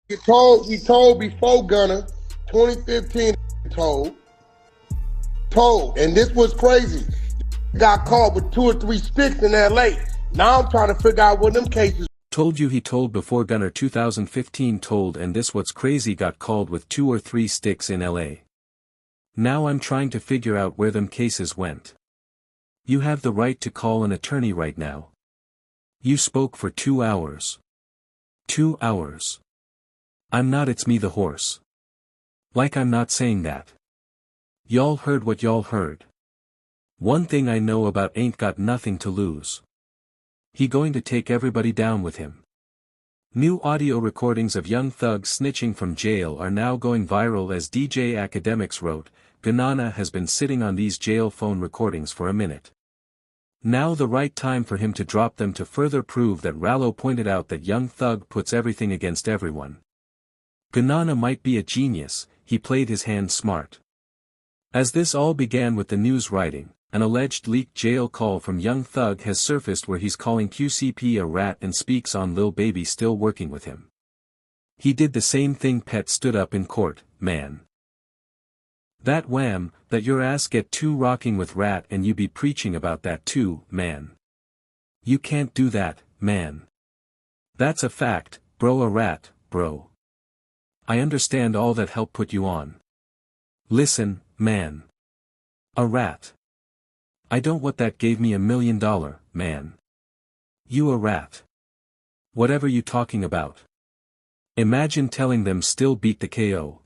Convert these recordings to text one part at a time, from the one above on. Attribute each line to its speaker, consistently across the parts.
Speaker 1: He told before Gunner, 2015 told, and this was crazy. Got caught with 2 or 3 sticks in LA. Now I'm trying to figure out what them cases.
Speaker 2: Told you he told before Gunner 2015 told, and this what's crazy, got called with 2 or 3 sticks in LA. Now I'm trying to figure out where them cases went. You have the right to call an attorney right now. You spoke for 2 hours. 2 hours. I'm not it's me the horse. Like I'm not saying that. Y'all heard what y'all heard. One thing I know about ain't got nothing to lose. He going to take everybody down with him. New audio recordings of Young Thug snitching from jail are now going viral. As DJ Academics wrote, Ganana has been sitting on these jail phone recordings for a minute. Now the right time for him to drop them to further prove that. Rallo pointed out that Young Thug puts everything against everyone. Ganana might be a genius, he played his hand smart. As this all began with the news writing, an alleged leaked jail call from Young Thug has surfaced where he's calling QCP a rat and speaks on Lil Baby still working with him. He did the same thing. Pet stood up in court, man. That wham, that your ass get too rocking with rat, and you be preaching about that too, man. You can't do that, man. That's a fact, bro, a rat, bro. I understand all that help put you on. Listen, man. A rat. I don't what that gave me $1 million, man. You a rat. Whatever you talking about. Imagine telling them still beat the KO.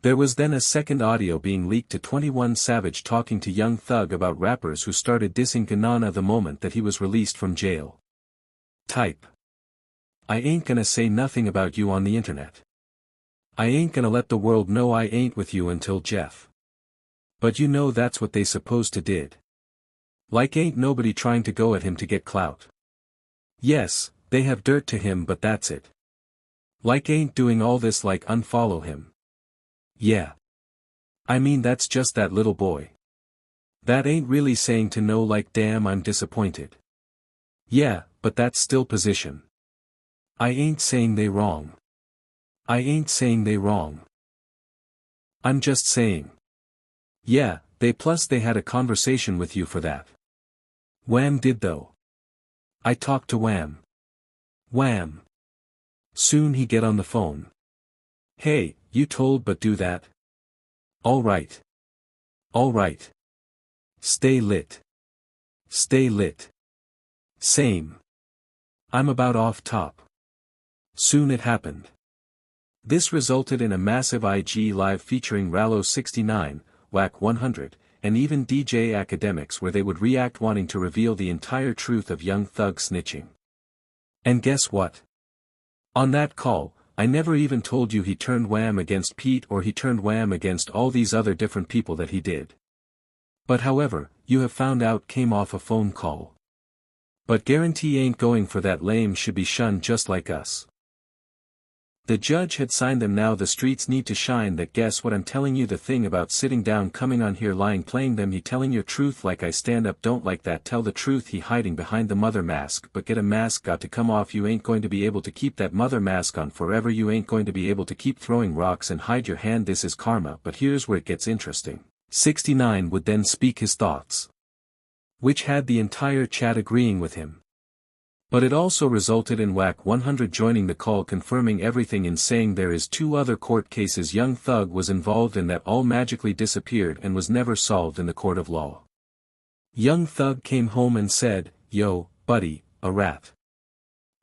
Speaker 2: There was then a second audio being leaked to 21 Savage talking to Young Thug about rappers who started dissing Ganana the moment that he was released from jail. Type. I ain't gonna say nothing about you on the internet. I ain't gonna let the world know I ain't with you until Jeff. But you know that's what they supposed to did. Like ain't nobody trying to go at him to get clout. Yes, they have dirt to him, but that's it. Like ain't doing all this like unfollow him. Yeah. I mean that's just that little boy. That ain't really saying to no like damn I'm disappointed. Yeah, but that's still position. I ain't saying they wrong. I ain't saying they wrong. I'm just saying. Yeah, they had a conversation with you for that. Wham did though. I talked to Wham. Wham. Soon he get on the phone. Hey, you told but do that? Alright. Alright. Stay lit. Stay lit. Same. I'm about off top. Soon it happened. This resulted in a massive IG live featuring Rallo69, Whack 100, and even DJ Academics where they would react wanting to reveal the entire truth of Young Thug snitching. And guess what? On that call, I never even told you he turned Wham against Pete or he turned Wham against all these other different people that he did. But however, you have found out came off a phone call. But guarantee ain't going for that lame should be shunned just like us. The judge had signed them. Now the streets need to shine. That guess what I'm telling you, the thing about sitting down coming on here lying playing them, he telling your truth like I stand up don't like that, tell the truth, he hiding behind the mother mask, but get a mask got to come off, you ain't going to be able to keep that mother mask on forever, you ain't going to be able to keep throwing rocks and hide your hand, this is karma. But here's where it gets interesting. 69 would then speak his thoughts, which had the entire chat agreeing with him. But it also resulted in Whack 100 joining the call, confirming everything and saying there is 2 other court cases Young Thug was involved in that all magically disappeared and was never solved in the court of law. Young Thug came home and said, yo, buddy, a rat.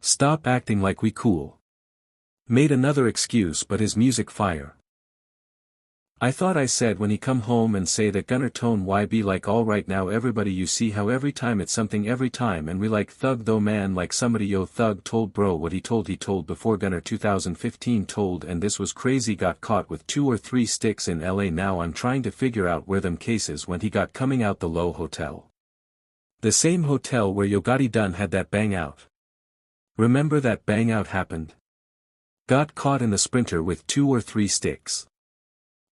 Speaker 2: Stop acting like we cool. Made another excuse but his music fire. I thought I said when he come home and say that Gunner tone why be like alright now everybody you see how every time it's something every time and we like Thug though man like somebody yo Thug told bro what he told before Gunner 2015 told, and this was crazy, got caught with 2 or 3 sticks in LA. Now I'm trying to figure out where them cases went. He got coming out the Low Hotel. The same hotel where Yo Gotti done had that bang out. Remember that bang out happened? Got caught in the Sprinter with 2 or 3 sticks.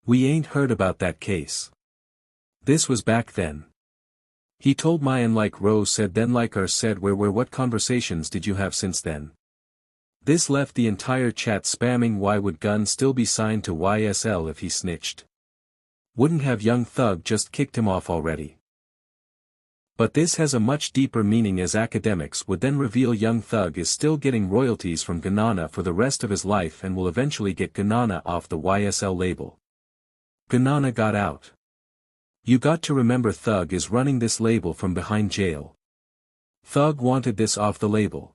Speaker 2: We ain't heard about that case. This was back then. He told Mayan like Rose said then like our said where what conversations did you have since then? This left the entire chat spamming why would Gunn still be signed to YSL if he snitched. Wouldn't have Young Thug just kicked him off already? But this has a much deeper meaning, as academics would then reveal Young Thug is still getting royalties from Gunna for the rest of his life and will eventually get Gunna off the YSL label. Gunna got out. You got to remember Thug is running this label from behind jail. Thug wanted this off the label.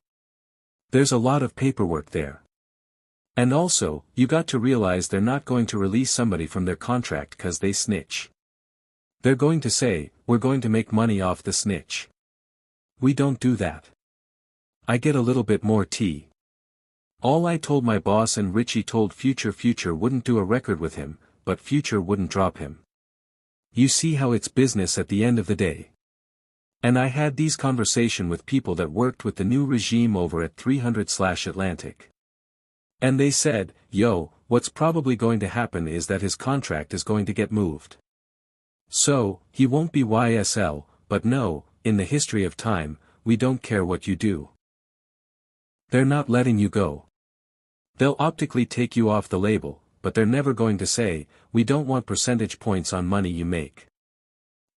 Speaker 2: There's a lot of paperwork there. And also, you got to realize they're not going to release somebody from their contract cause they snitch. They're going to say, we're going to make money off the snitch. We don't do that. I get a little bit more tea. All I told my boss and Richie told Future wouldn't do a record with him, but Future wouldn't drop him. You see how it's business at the end of the day. And I had these conversations with people that worked with the new regime over at 300/Atlantic. And they said, yo, what's probably going to happen is that his contract is going to get moved. So, he won't be YSL, but no, in the history of time, we don't care what you do. They're not letting you go. They'll optically take you off the label, but they're never going to say, we don't want percentage points on money you make.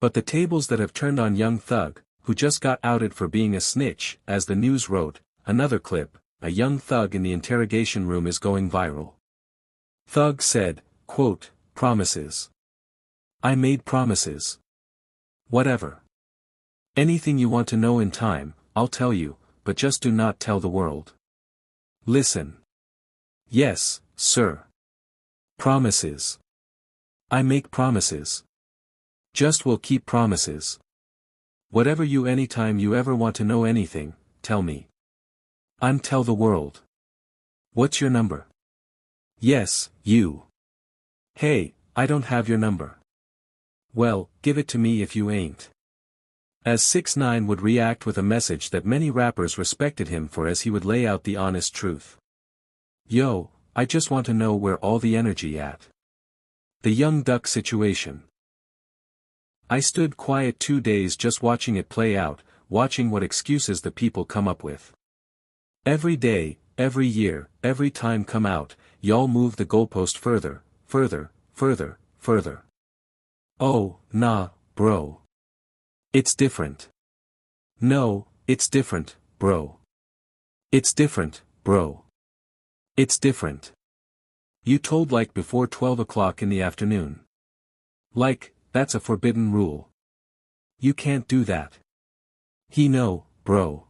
Speaker 2: But the tables that have turned on Young Thug, who just got outed for being a snitch, as the news wrote, another clip, a Young Thug in the interrogation room is going viral. Thug said, quote, promises. I made promises. Whatever. Anything you want to know in time, I'll tell you, but just do not tell the world. Listen. Yes, sir. Promises. I make promises. Just will keep promises. Whatever you anytime you ever want to know anything, tell me. I'm tell the world. What's your number? Yes, you. Hey, I don't have your number. Well, give it to me if you ain't. As 6ix9ine would react with a message that many rappers respected him for, as he would lay out the honest truth. Yo, I just want to know where all the energy at. The Young Duck situation. I stood quiet 2 days just watching it play out, watching what excuses the people come up with. Every day, every year, every time come out, y'all move the goalpost further, further, further, further. Oh, nah, bro. It's different. No, it's different, bro. It's different, bro. It's different. You told like before 12 o'clock in the afternoon. Like, that's a forbidden rule. You can't do that. He know, bro.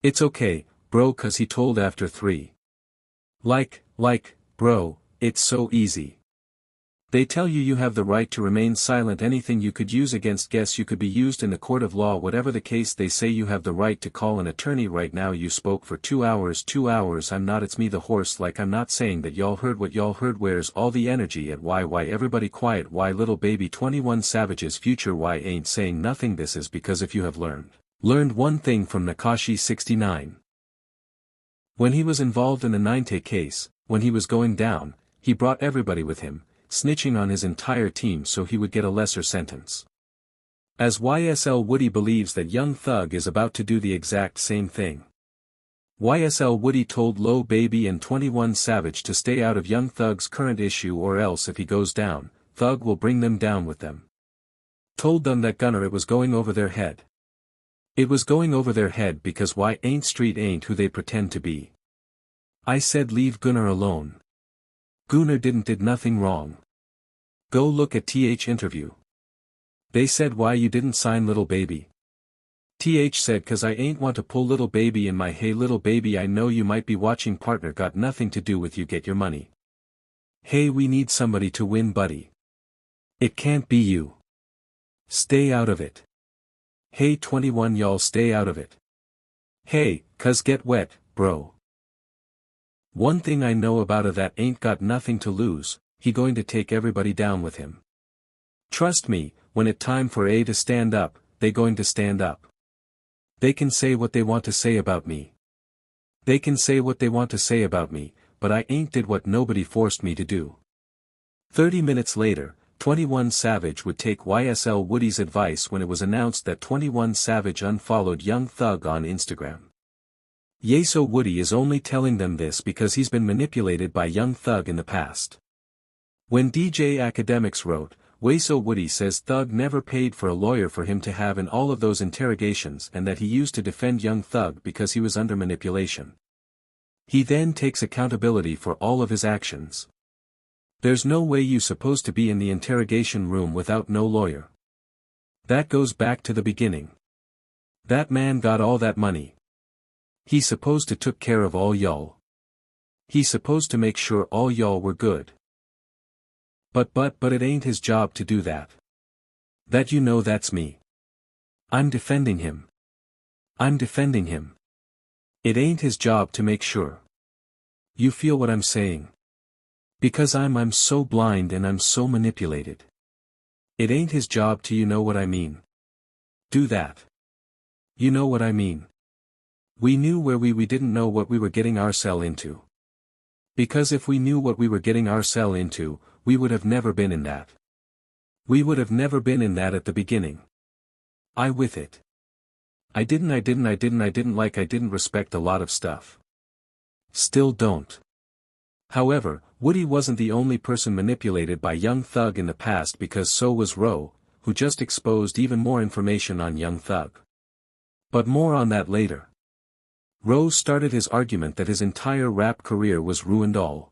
Speaker 2: It's okay, bro, cause he told after 3. Like, bro, it's so easy. They tell you you have the right to remain silent. Anything you could use against guests you could be used in the court of law. Whatever the case, they say you have the right to call an attorney. Right now you spoke for 2 hours. 2 hours. I'm not, it's me the horse. Like, I'm not saying that y'all heard what y'all heard. Where's all the energy at? Why everybody quiet? Why Little Baby 21 Savage's Future? Why ain't saying nothing? This is because if you have learned one thing from Nakashi 69. When he was involved in the 9T case, when he was going down, he brought everybody with him, snitching on his entire team so he would get a lesser sentence. As YSL Woody believes that Young Thug is about to do the exact same thing. YSL Woody told Lil Baby and 21 Savage to stay out of Young Thug's current issue, or else if he goes down, Thug will bring them down with them. Told them that Gunna it was going over their head. It was going over their head because why ain't Street ain't who they pretend to be. I said leave Gunna alone. Gunna did nothing wrong. Go look at TH interview. They said why you didn't sign Little Baby. TH said cause I ain't want to pull Little Baby in my hey Little Baby I know you might be watching, partner got nothing to do with you, get your money. Hey, we need somebody to win, buddy. It can't be you. Stay out of it. Hey 21 y'all stay out of it. Hey, cuz get wet, bro. One thing I know about a that ain't got nothing to lose, he going to take everybody down with him. Trust me, when it time for A to stand up, they going to stand up. They can say what they want to say about me. They can say what they want to say about me, but I ain't did what nobody forced me to do. 30 minutes later, 21 Savage would take YSL Woody's advice when it was announced that 21 Savage unfollowed Young Thug on Instagram. So Woody is only telling them this because he's been manipulated by Young Thug in the past. When DJ Academics wrote, So Woody says Thug never paid for a lawyer for him to have in all of those interrogations and that he used to defend Young Thug because he was under manipulation. He then takes accountability for all of his actions. There's no way you supposed to be in the interrogation room without no lawyer. That goes back to the beginning. That man got all that money. He supposed to took care of all y'all. He supposed to make sure all y'all were good. But it ain't his job to do that. That, you know, that's me. I'm defending him. I'm defending him. It ain't his job to make sure. You feel what I'm saying? Because I'm so blind and I'm so manipulated. It ain't his job to, you know what I mean? Do that. You know what I mean? We knew where we didn't know what we were getting ourselves into. Because if we knew what we were getting ourselves into, we would have never been in that. We would have never been in that at the beginning. I with it. I didn't respect a lot of stuff. Still don't. However, Woody wasn't the only person manipulated by Young Thug in the past, because so was Ro, who just exposed even more information on Young Thug. But more on that later. Ro started his argument that his entire rap career was ruined all.